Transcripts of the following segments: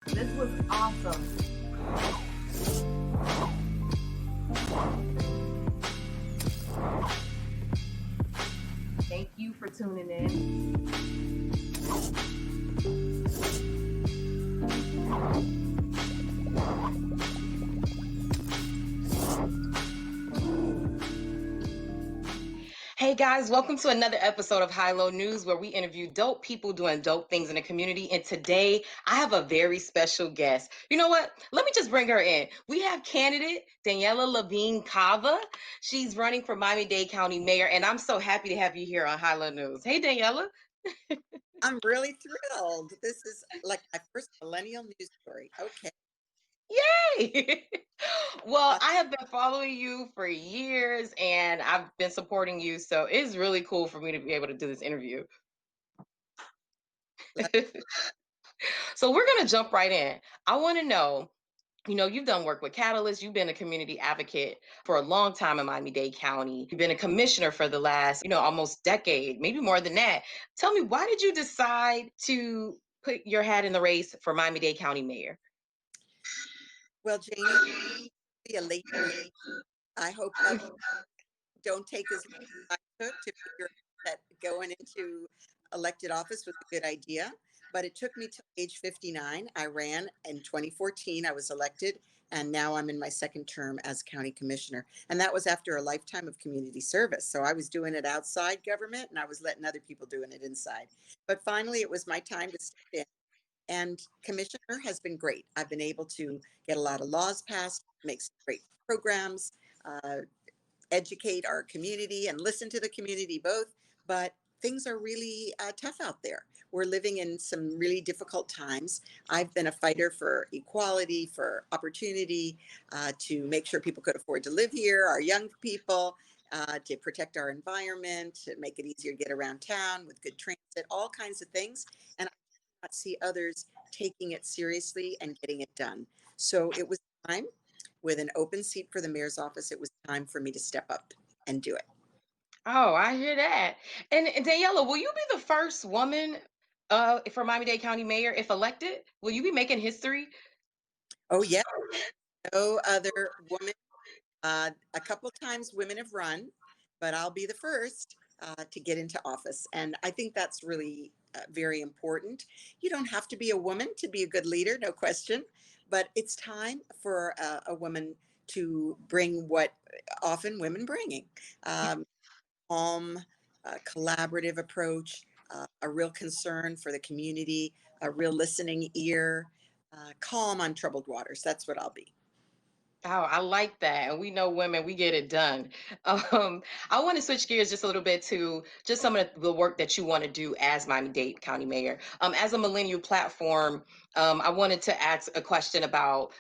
This was awesome. Thank you for tuning in. Hey guys, welcome to another episode of High Low News, where we interview dope people doing dope things in the community. And today I have a very special guest. You know what? Let me just bring her in. We have candidate Daniella Levine Cava. She's running for Miami-Dade County Mayor, and I'm so happy to have you here on High Low News. Hey Daniella. I'm really thrilled. This is like my first millennial news story. Okay. Yay! Well, Uh, I have been following you for years and I've been supporting you, so it's really cool for me to be able to do this interview. let- So we're going to jump right in. I want to know, you've done work with Catalyst. You've been a community advocate for a long time in Miami-Dade County. You've been a commissioner for the last, almost decade, maybe more than that. Tell me, why did you decide to put your hat in the race for Miami-Dade County Mayor? well, Janie, be a late bloomer. I hope others don't take as long as I took to figure out that going into elected office was a good idea. But it took me till age 59. I ran in 2014. I was elected, and now I'm in my second term as county commissioner. And that was after a lifetime of community service. So I was doing it outside government, and I was letting other people doing it inside. But finally, it was my time to step in. And commissioner has been great. I've been able to get a lot of laws passed, make some great programs, uh, educate our community and listen to the community both. But things are really tough out there. We're living in some really difficult times. I've been a fighter for equality, for opportunity, to make sure people could afford to live here, our young people, to protect our environment, to make it easier to get around town with good transit, all kinds of things. And I see others taking it seriously and getting it done. So it was time, with an open seat for the mayor's office, it was time for me to step up and do it. Oh, I hear that. And Daniela, will you be the first woman for Miami-Dade County Mayor if elected? Will you be making history? Oh, yeah, no other woman. A couple times women have run, but I'll be the first to get into office. And I think that's really very important. You don't have to be a woman to be a good leader, no question. But it's time for a woman to bring what often women bringing. Um, Calm, collaborative approach, a real concern for the community, a real listening ear, calm on troubled waters. That's what I'll be. Oh, I like that. And we know women, we get it done. I want to switch gears just a little bit to just some of the work that you want to do as Miami-Dade County Mayor. As a millennial platform, I wanted to ask a question about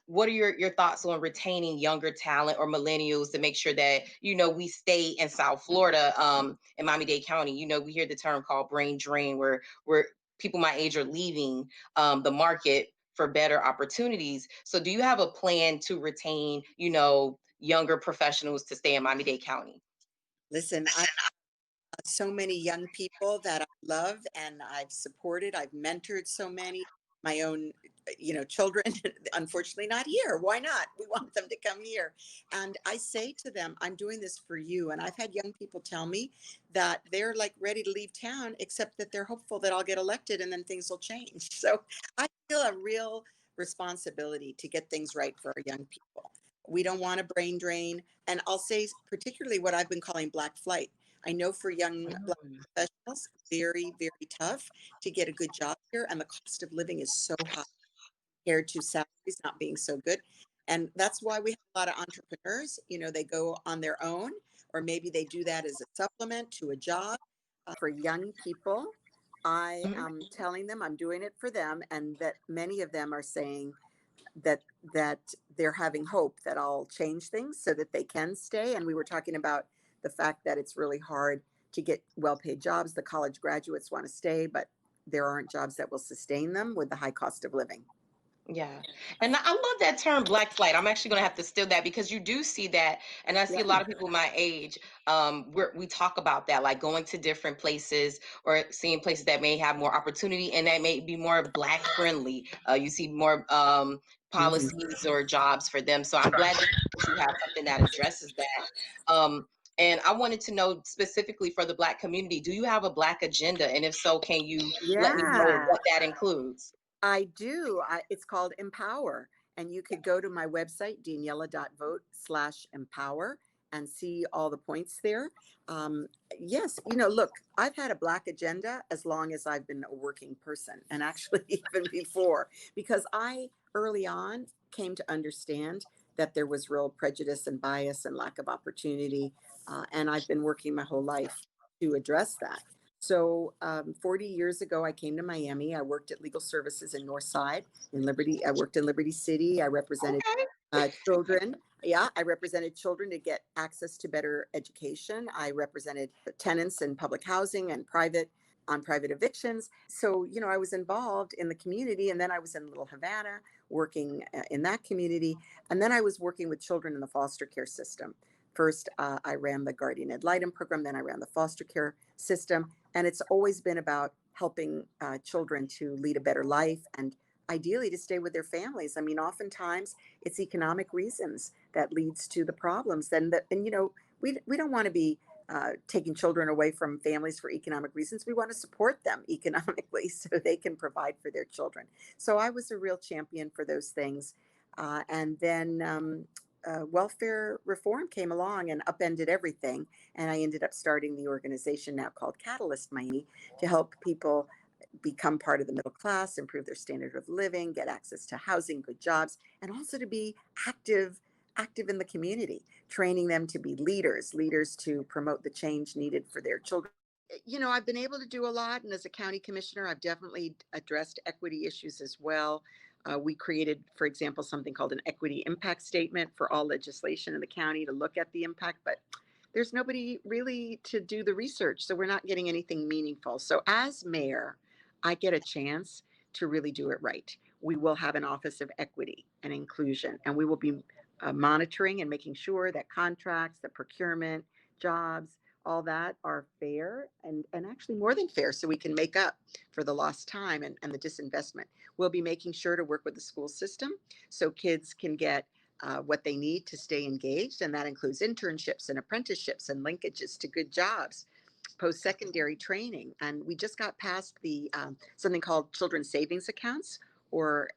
what are your thoughts on retaining younger talent or millennials to make sure that, we stay in South Florida, in Miami-Dade County. We hear the term called brain drain, where people my age are leaving the market for better opportunities. So do you have a plan to retain, younger professionals to stay in Miami-Dade County? Listen, I have so many young people that I love and I've supported. I've mentored so many. My own, children, unfortunately not here. Why not? We want them to come here. And I say to them, I'm doing this for you. And I've had young people tell me that they're like ready to leave town, except that they're hopeful that I'll get elected and then things will change. So I feel a real responsibility to get things right for our young people. We don't want a brain drain. And I'll say particularly what I've been calling black flight. I know for young Black Mm. professionals, very, very tough to get a good job here. And the cost of living is so high compared to salaries not being so good. And that's why we have a lot of entrepreneurs. They go on their own, or maybe they do that as a supplement to a job. For young people, I Mhm. am telling them I'm doing it for them, and that many of them are saying that they're having hope that I'll change things so that they can stay. And we were talking about the fact that it's really hard to get well-paid jobs. The college graduates want to stay, but there aren't jobs that will sustain them with the high cost of living. Yeah. And I love that term black flight. I'm actually going to have to steal that because you do see that. And I see a Yeah. lot of people my age, we talk about that, like going to different places or seeing places that may have more opportunity and that may be more black friendly. You see more Mhm. policies or jobs for them. So I'm glad that you have something that addresses that. And I wanted to know specifically for the black community, do you have a black agenda? And if so, can you let me know Yeah. what that includes? I do. It's called Empower. And you could go to my website, daniela.vote/empower, and see all the points there. Um, yes, look, I've had a Black agenda as long as I've been a working person, and actually even before, because I early on came to understand that there was real prejudice and bias and lack of opportunity. And I've been working my whole life to address that. So 40 years ago, I came to Miami. I worked at Legal Services in Northside in Liberty. I worked in Liberty City. I represented Okay. children. Yeah, I represented children to get access to better education. I represented tenants in public housing and private evictions. So, I was involved in the community. And then I was in Little Havana working in that community. And then I was working with children in the foster care system. First, I ran the guardian ad litem program, then I ran the foster care system. And it's always been about helping children to lead a better life and ideally to stay with their families. I mean, oftentimes it's economic reasons that leads to the problems. We don't want to be taking children away from families for economic reasons. We want to support them economically so they can provide for their children. So I was a real champion for those things. And then welfare reform came along and upended everything. And I ended up starting the organization now called Catalyst Miami to help people become part of the middle class, improve their standard of living, get access to housing, good jobs, and also to be active in the community, training them to be leaders to promote the change needed for their children. I've been able to do a lot, and as a county commissioner, I've definitely addressed equity issues as well. We created, for example, something called an equity impact statement for all legislation in the county to look at the impact, but there's nobody really to do the research, so we're not getting anything meaningful. So as mayor, I get a chance to really do it right. We will have an office of equity and inclusion, and we will be monitoring and making sure that contracts, the procurement, jobs, all that are fair and actually more than fair so we can make up for the lost time and the disinvestment. We'll be making sure to work with the school system so kids can get what they need to stay engaged, and that includes internships and apprenticeships and linkages to good jobs, post-secondary training. And we just got past the something called children's savings accounts, or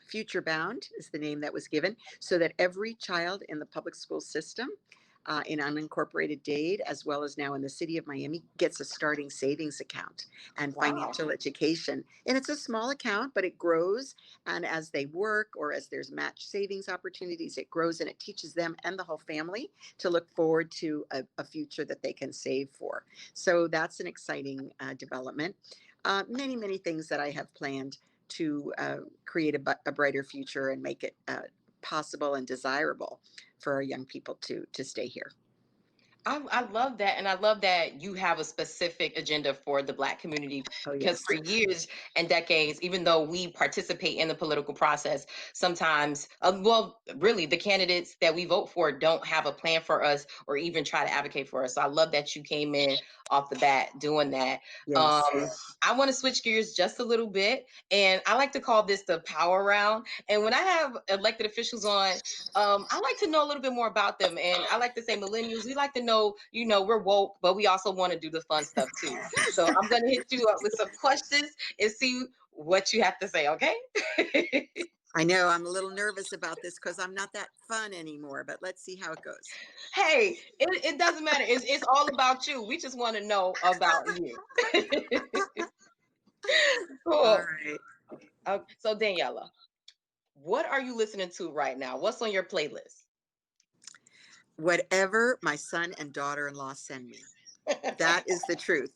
Future Bound is the name that was given, so that every child in the public school system in unincorporated Dade, as well as now in the city of Miami, gets a starting savings account and Wow. financial education. And it's a small account, but it grows. And as they work or as there's match savings opportunities, it grows and it teaches them and the whole family to look forward to a future that they can save for. So that's an exciting development. Many, many things that I have planned to create a brighter future and make it possible and desirable for our young people to stay here. I love that. And I love that you have a specific agenda for the Black community Oh, because yes. for years and decades, even though we participate in the political process, sometimes, well, really, the candidates that we vote for don't have a plan for us or even try to advocate for us. So I love that you came in off the bat doing that. Yes. Um, I want to switch gears just a little bit, and I like to call this the power round. And when I have elected officials on, I like to know a little bit more about them. And I like to say millennials, we like to know, we're woke, but we also want to do the fun stuff too. So I'm going to hit you up with some questions and see what you have to say, okay? I know I'm a little nervous about this because I'm not that fun anymore, but let's see how it goes. Hey, it doesn't matter. It's all about you. We just want to know about you. All Cool. right. So, Daniela, what are you listening to right now? What's on your playlist? Whatever my son and daughter in law send me, that is the truth.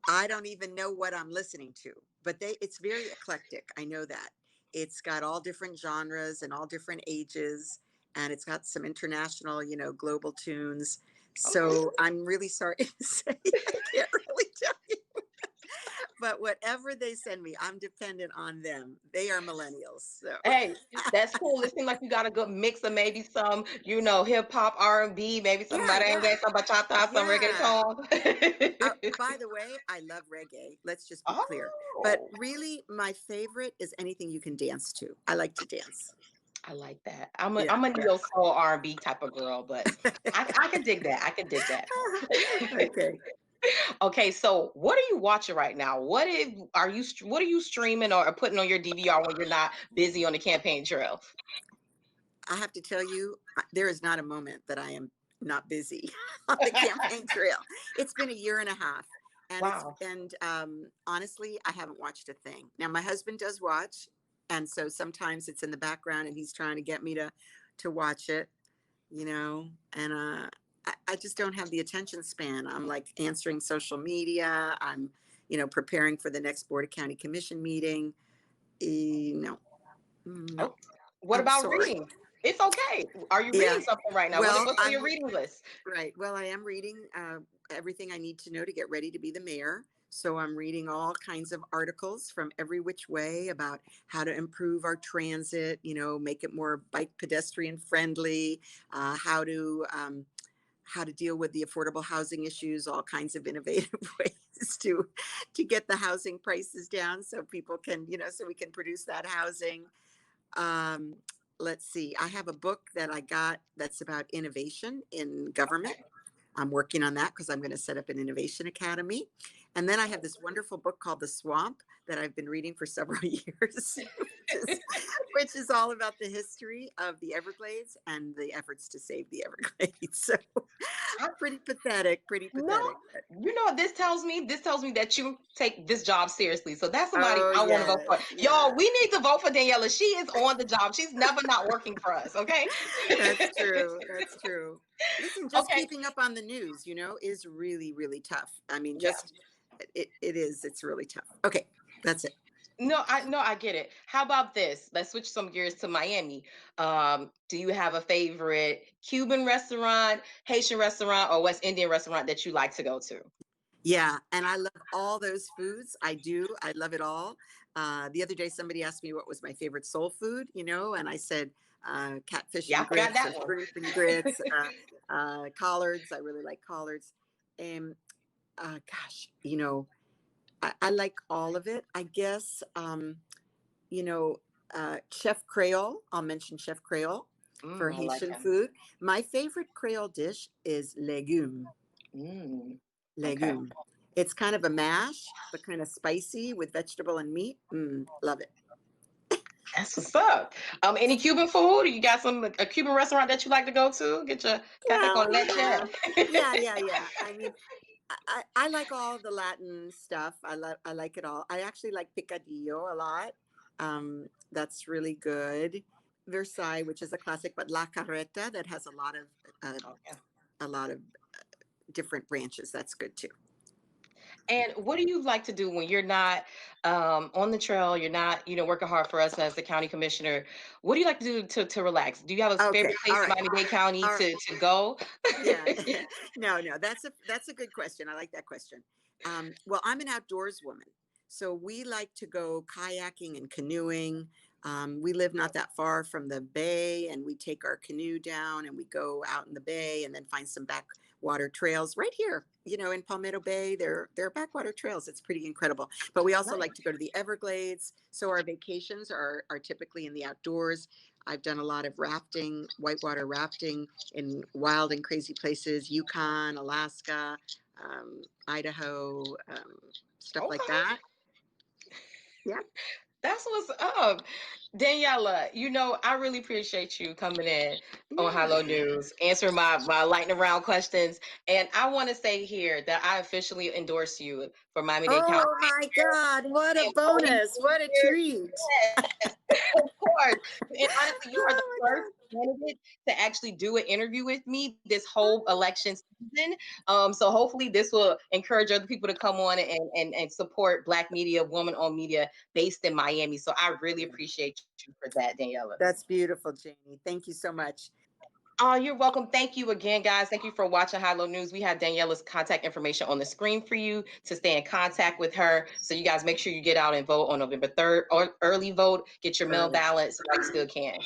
I don't even know what I'm listening to, but it's very eclectic. I know that. It's got all different genres and all different ages, and it's got some international, global tunes. Okay. So I'm really sorry to say I can't really tell you. but whatever they send me, I'm dependent on them. They are millennials. So Hey, that's cool. It seems like you got a good mix of maybe some, hip hop, R&B, maybe some yeah, yeah, merengue, some bachata, some yeah. reggaeton. By the way, I love reggae. Let's just be clear. But Oh, really, my favorite is anything you can dance to. I like to dance. I like that. I'm a Yeah. I'm a neo soul R&B type of girl, but I can dig that. I can dig that. Okay. Okay, so what are you watching right now? What are you streaming or putting on your DVR when you're not busy on the campaign trail? I have to tell you, there is not a moment that I am not busy on the campaign trail. It's been a year and a half, and Wow. honestly, I haven't watched a thing. Now, my husband does watch, and so sometimes it's in the background, and he's trying to get me to watch it, and I just don't have the attention span. I'm like answering social media. I'm, preparing for the next Board of County Commission meeting. No, no, Oh, what I'm about sorry. reading? It's okay. Are you Yeah. reading something right now? Well, What's on your reading list? right. Well, I am reading everything I need to know to get ready to be the mayor. So I'm reading all kinds of articles from every which way about how to improve our transit, make it more bike pedestrian friendly, how to deal with the affordable housing issues, all kinds of innovative ways to get the housing prices down so people can, so we can produce that housing. Um, let's see. I have a book that I got that's about innovation in government. Okay. I'm working on that because I'm going to set up an innovation academy. And then I have this wonderful book called The Swamp that I've been reading for several years, which is all about the history of the Everglades and the efforts to save the Everglades. So I, pretty pathetic, pretty no, pathetic. But, what this tells me? This tells me that you take this job seriously. So that's somebody oh, I want to vote yes. for. Yeah, Y'all, we need to vote for Daniela. She is on the job. She's never not working for us. Okay. that's true. That's true. Listen, just Okay. keeping up on the news, is really, really tough. I mean, Yeah. it is. It's really tough. Okay, that's it. No, I get it. How about this? Let's switch some gears to Miami. Do you have a favorite Cuban restaurant, Haitian restaurant, or West Indian restaurant that you like to go to? Yeah, and I love all those foods. I do. I love it all. The other day, somebody asked me what was my favorite soul food, and I said catfish Yeah, and I forgot grits or that one. shrimp and grits, collards. I really like collards. And gosh, I like all of it. I guess, you know, Chef Creole. I'll mention Chef Creole for I like Haitian him. food. My favorite Creole dish is legume. Mm, okay. Legume. It's kind of a mash, but kind of spicy with vegetable and meat. Love it. That's what's up. Any Cuban food? You got a Cuban restaurant that you like to go to? Get your cafe Well, con leche. yeah. I mean, I like all the Latin stuff. I like it all. I actually like picadillo a lot. That's really good. Versailles, which is a classic, but La Carreta that has uh, Oh, yeah. a lot of different branches. That's good too. And what do you like to do when you're not on the trail? You're not, working hard for us as the county commissioner. What do you like to do to relax? Do you have a Okay. favorite place All in right. Miami-Dade County All right. to go? Yeah. No. That's a good question. I like that question. Well, I'm an outdoors woman, so we like to go kayaking and canoeing. We live not that far from the bay, and we take our canoe down and we go out in the bay, and then find some backwater trails right here. In Palmetto Bay, there are backwater trails. It's pretty incredible. But we also Nice. like to go to the Everglades. So our vacations are typically in the outdoors. I've done a lot of rafting, whitewater rafting in wild and crazy places, Yukon, Alaska, Idaho, stuff like Okay. that. Yeah. That's what's up. Daniela, I really appreciate you coming in on Yeah. Hello News, answering my lightning round questions. And I want to say here that I officially endorse you for Miami-Dade County. Oh my God. What a And voting bonus. for What a you. treat. Yes, of course. And honestly, you are the Oh first my candidate to actually do an interview with me this whole election season. So hopefully this will encourage other people to come on and support Black media, woman-owned media based in Miami. So I really God. appreciate you for that, Daniela. That's beautiful, Janie. Thank you so much. Oh, you're welcome. Thank you again, guys. Thank you for watching High Low News. We have Daniella's contact information on the screen for you to stay in contact with her. So you guys make sure you get out and vote on November 3rd, or early vote. Get your mail Early. ballots while you still can.